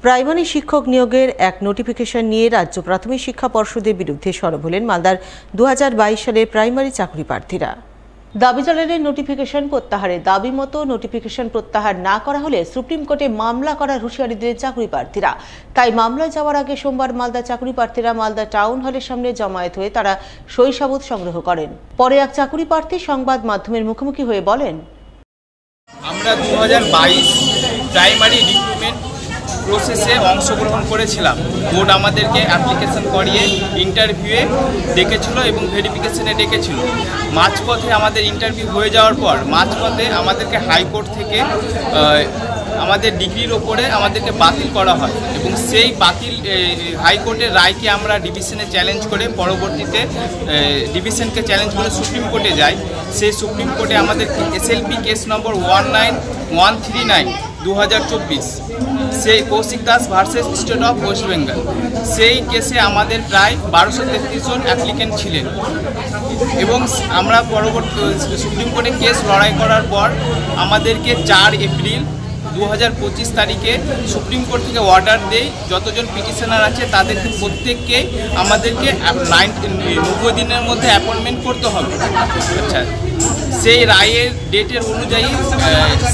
Primary শিক্ষক নিয়োগের এক নোটিফিকেশন নিয়ে রাজ্য প্রাথমিক শিক্ষা পর্ষদের বিরুদ্ধে সরব হলেন মালদার 2022 সালের প্রাইমারি চাকরি প্রার্থীরা। দাবি জানালেন নোটিফিকেশন প্রত্যাহারের দাবি মতো নোটিফিকেশন প্রত্যাহার না করা হলে সুপ্রিম কোর্টে মামলা করার হুঁশিয়ারি দিলেন চাকরি প্রার্থীরা। তাই মামলায় যাওয়ার আগে সোমবার মালদা চাকরি প্রার্থীরা মালদা টাউন হলের সামনে জমায়েত হয়ে তারা সই সাবুত সংগ্রহ করেন। পরে এক চাকরি প্রার্থী সংবাদ মাধ্যমের মুখোমুখি হয়ে বলেন, আমরা 2022 প্রাইমারি রিক্রুটমেন্ট প্রসেসে অংশগ্রহণ করেছিলাম। বোর্ড আমাদেরকে অ্যাপ্লিকেশন করিয়ে ইন্টারভিউয়ে ডেকেছিল এবং ভেরিফিকেশনে ডেকেছিল। মাঝপথে আমাদের ইন্টারভিউ হয়ে যাওয়ার পর মাঝপথে আমাদেরকে হাইকোর্ট থেকে আমাদের ডিগ্রির ওপরে আমাদেরকে বাতিল করা হয় এবং সেই বাতিল হাইকোর্টের রায়কে আমরা ডিভিশনে চ্যালেঞ্জ করে পরবর্তীতে ডিভিশনকে চ্যালেঞ্জ করে সুপ্রিম কোর্টে যাই। সেই সুপ্রিম কোর্টে আমাদের SLP কেস নম্বর 19139/2024 সেই Kaushik Das versus state of West Bengal, সেই কেসে আমাদের প্রায় 1233 জন অ্যাপ্লিকেন্ট ছিলেন এবং আমরা পরবর্তী সুপ্রিম কোর্টে কেস লড়াই করার পর আমাদেরকে 4 এপ্রিল 2025 তারিখে সুপ্রিম কোর্ট থেকে অর্ডার দেয় যতজন পিটিশনার আছে তাদেরকে প্রত্যেককে আমাদেরকে 90 দিনের মধ্যে অ্যাপয়েন্টমেন্ট করতে হবে। আচ্ছা, সেই রায়ের ডেটের অনুযায়ী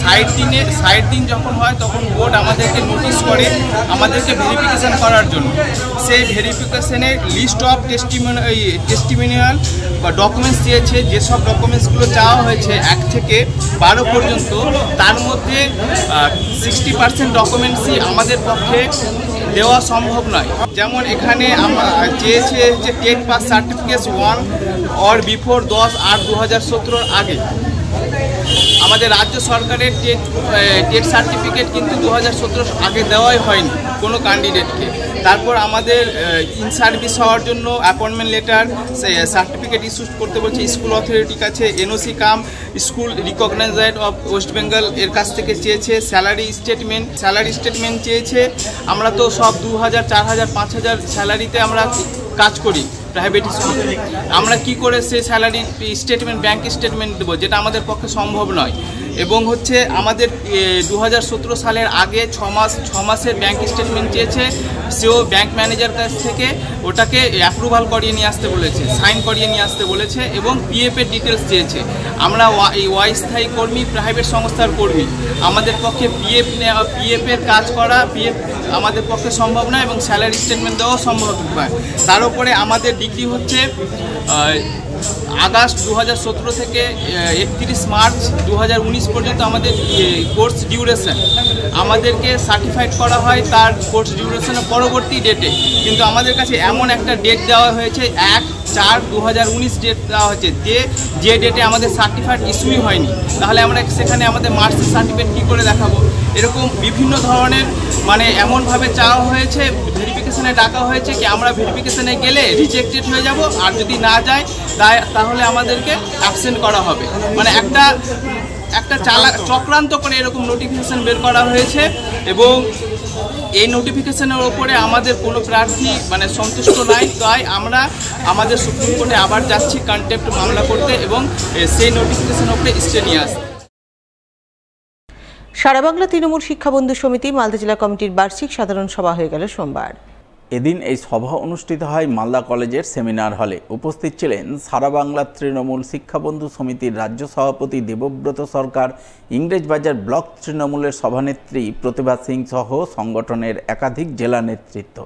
60 দিন যখন হয় তখন বোর্ড আমাদেরকে নোটিশ করে আমাদেরকে ভেরিফিকেশান করার জন্য। সেই ভেরিফিকেশানের লিস্ট অফ টেস্টিমোনিয়াল বা ডকুমেন্টস দিয়েছে। যেসব ডকুমেন্টসগুলো চাওয়া হয়েছে 1 থেকে 12 পর্যন্ত, তার মধ্যে 60% ডকুমেন্টসই আমাদের পক্ষে দেওয়া সম্ভব নয়। যেমন এখানে চেয়েছে যে TET pass certificate 1 or before 10/8/2017 আগে। আমাদের রাজ্য সরকারের টেট সার্টিফিকেট কিন্তু 2017 আগে দেওয়াই হয়নি কোনো ক্যান্ডিডেটকে। তারপর আমাদের ইন সার্ভিস হওয়ার জন্য অ্যাপয়েন্টমেন্ট লেটার সার্টিফিকেট ইস্যু করতে বলছে স্কুল অথরিটির কাছে। NOC cum school recognized of West Bengal এর কাছ থেকে চেয়েছে। স্যালারি স্টেটমেন্ট চেয়েছে। আমরা তো সব 2000, 4000, 5000 স্যালারিতে আমরা কাজ করি প্রাইভেট স্কুল। আমরা কি করে সেই স্যালারি স্টেটমেন্ট, ব্যাঙ্ক স্টেটমেন্ট দেবো, যেটা আমাদের পক্ষে সম্ভব নয়। এবং হচ্ছে আমাদের 2017 সালের আগে 6 মাসের ব্যাঙ্ক স্টেটমেন্ট চেয়েছে। সেও ব্যাঙ্ক ম্যানেজার কাছ থেকে ওটাকে অ্যাপ্রুভাল করিয়ে নিয়ে আসতে বলেছে, সাইন করিয়ে নিয়ে আসতে বলেছে এবং PF এর ডিটেলস চেয়েছে। আমরা এই অস্থায়ী কর্মী, প্রাইভেট সংস্থার কর্মী, আমাদের পক্ষে PF এর কাজ করা আমাদের পক্ষে সম্ভব নয় এবং স্যালারি স্টেটমেন্ট দেওয়াও সম্ভব নয়। তার উপরে আমাদের ডিগ্রি হচ্ছে আগস্ট 2017 থেকে 31 মার্চ 2019 পর্যন্ত আমাদের কোর্স ডিউরেশন। আমাদেরকে সার্টিফাইড করা হয় তার কোর্স ডিউরেশনের পরবর্তী ডেটে, কিন্তু আমাদের কাছে এমন একটা ডেট দেওয়া হয়েছে 1/4/2019 ডেট দেওয়া হয়েছে, যে ডেটে আমাদের সার্টিফাইড ইস্যুই হয়নি। তাহলে আমরা সেখানে আমাদের মার্কসের সার্টিফিকেট কী করে দেখাবো? এরকম বিভিন্ন ধরনের এমনভাবে চাওয়া হয়েছে, ভেরিফিকেশানে ডাকা হয়েছে কি আমরা ভেরিফিকেশানে গেলে রিজেক্টেড হয়ে যাব, আর যদি না যায় তাহলে আমাদেরকে অ্যাবসেন্ট করা হবে। একটা চক্রান্ত করে এরকম নোটিফিকেশান বের করা হয়েছে এবং এই নোটিফিকেশানের ওপরে আমাদের কোনো প্রার্থী সন্তুষ্ট নাই। তাই আমরা আমাদের সুপ্রিম কোর্টে আবার যাচ্ছি কন্টেম্প্ট মামলা করতে এবং সেই নোটিফিকেশানের ওপরে স্টে নিয়ে আসতে। সারা বাংলা তৃণমূল শিক্ষাবন্ধু সমিতি মালদা জেলা কমিটির বার্ষিক সাধারণ সভা হয়ে গেল সোমবার। এদিন এই সভা অনুষ্ঠিত হয় মালদা কলেজের সেমিনার হলে। উপস্থিত ছিলেন সারা বাংলা তৃণমূল শিক্ষাবন্ধু সমিতির রাজ্য সভাপতি দেবব্রত সরকার, ইংরেজবাজার ব্লক তৃণমূলের সভানেত্রী প্রতিভা সিং সহ সংগঠনের একাধিক জেলা নেতৃত্ব।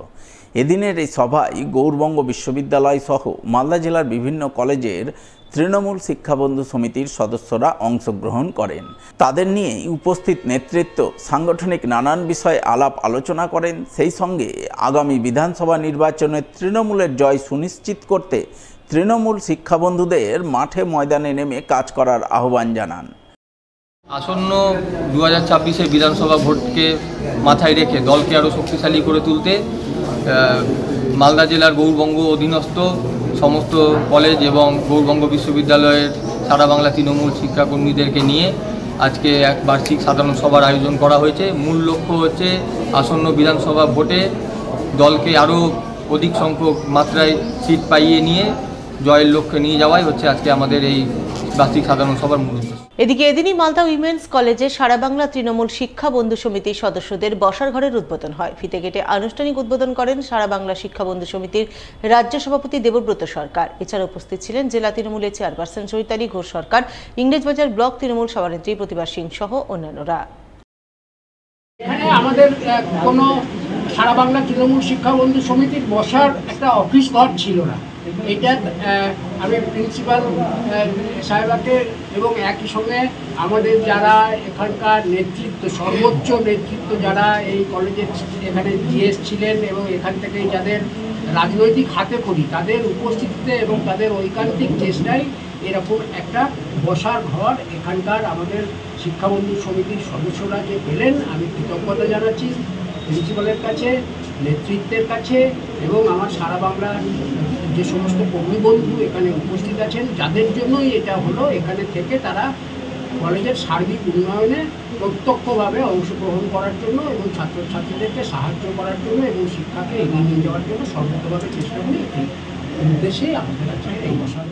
এদিনের এই সভায় গৌরবঙ্গ বিশ্ববিদ্যালয় সহ মালদা জেলার বিভিন্ন কলেজের তৃণমূল শিক্ষাবন্ধু সমিতির সদস্যরা অংশগ্রহণ করেন। তাদের নিয়ে উপস্থিত নেতৃত্ব সাংগঠনিক নানান বিষয়ে আলাপ আলোচনা করেন। সেই সঙ্গে আগামী বিধানসভা নির্বাচনে তৃণমূলের জয় সুনিশ্চিত করতে তৃণমূল শিক্ষাবন্ধুদের মাঠে ময়দানে নেমে কাজ করার আহ্বান জানান। আসন্ন 2026 বিধানসভা ভোটকে মাথায় রেখে দলকে আরও শক্তিশালী করে তুলতে মালদা জেলার গৌরবঙ্গ অধীনস্থ সমস্ত কলেজ এবং গৌরবঙ্গ বিশ্ববিদ্যালয়ের সারা বাংলা তৃণমূল শিক্ষাকর্মীদেরকে নিয়ে আজকে এক বার্ষিক সাধারণ সভার আয়োজন করা হয়েছে। মূল লক্ষ্য হচ্ছে আসন্ন বিধানসভা ভোটে দলকে আরও অধিক সংখ্যক মাত্রায় সিট পাইয়ে নিয়ে জয়ের লক্ষ্যে নিয়ে যাওয়াই হচ্ছে আজকে আমাদের এই বার্ষিক সাধারণ সভার মূল উদ্দেশ্য। এদিকে এদিনই মালদা উইমেন্স কলেজে সারা বাংলা তৃণমূল শিক্ষা বন্ধু সমিতির সদস্যদের বসার ঘরের উদ্বোধন হয়। ফিতে কেটে আনুষ্ঠানিক উদ্বোধন করেন সারা বাংলা শিক্ষা বন্ধু সমিতির রাজ্য সভাপতি দেবব্রত সরকার। এছাড়া উপস্থিত ছিলেন জেলা তৃণমূলের চেয়ারপারসন চৈতালি ঘোষ সরকার, ইংরেজবাজার ব্লক তৃণমূল সভানেত্রী প্রতিভা সিং সহ অন্যান্যরা। এখানে আমাদের কোনো সারা বাংলা তৃণমূল শিক্ষা বন্ধু সমিতির বসার একটা অফিস ঘর ছিল না। এটা আমি প্রিন্সিপাল সাহেবাকে এবং একই সঙ্গে আমাদের যারা এখানকার নেতৃত্ব, সর্বোচ্চ নেতৃত্ব যারা এই কলেজের এখানে জিএস ছিলেন এবং এখান থেকে যাদের রাজনৈতিক হাতে খড়ি, তাদের উপস্থিতিতে এবং তাদের ঐকান্তিক চেষ্টায় এরকম একটা বসার ঘর এখানকার আমাদের শিক্ষাবন্ধু সমিতির সদস্যরা যে পেলেন, আমি কৃতজ্ঞতা জানাচ্ছি প্রিন্সিপালের কাছে, নেতৃত্বের কাছে এবং আমার সারা বাংলার যে সমস্ত কর্মী বন্ধু এখানে উপস্থিত আছেন, যাদের জন্যই এটা হলো। এখানে থেকে তারা কলেজের সার্বিক উন্নয়নে প্রত্যক্ষভাবে অংশগ্রহণ করার জন্য এবং ছাত্রছাত্রীদেরকে সাহায্য করার জন্য এবং শিক্ষাকে এগিয়ে নিয়ে যাওয়ার জন্য সর্বতভাবে চেষ্টা করি। এই উদ্দেশ্যেই আমাদের আজকে এই বসার।